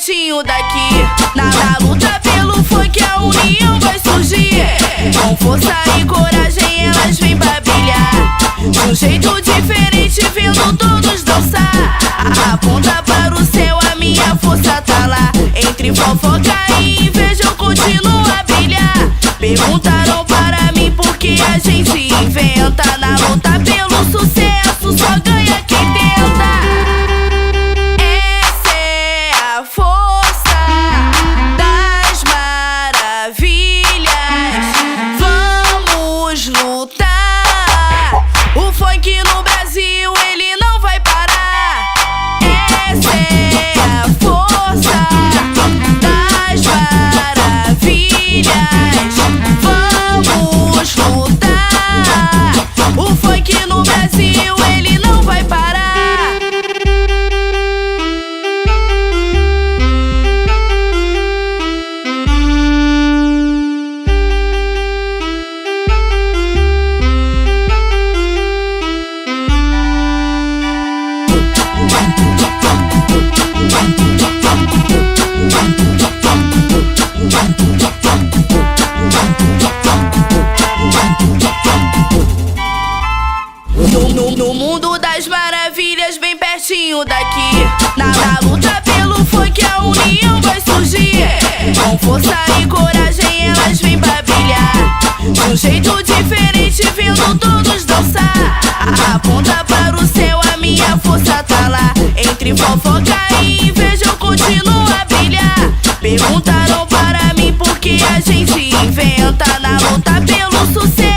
pertinho daqui. Na luta pelo funk a união vai surgir. Com força e coragem elas vêm pra brilhar. De um jeito diferente vendo todos dançar. Aponta para o céu, a minha força tá lá. Entre fofoca e inveja eu continuo a brilhar. Perguntaram para mim por que a gente inventa. Na luta pelo sucesso só ganha quem tenta. Essa é a força das maravilhas. Vamos lutar. O funk no Brasil ele não vai parar. Essa é a força das maravilhas. Vamos lutar. O funk no Brasil ele não vai parar. No mundo das maravilhas, bem pertinho daqui. Na luta pelo funk a união vai surgir. Com força e coragem elas vêm pra brilhar. De um jeito diferente vendo todos dançar. Aponta para o céu, a minha força tá lá. Entre fofoca e inveja eu continuo a brilhar. Perguntaram para mim por que a gente inventa. Na luta pelo sucesso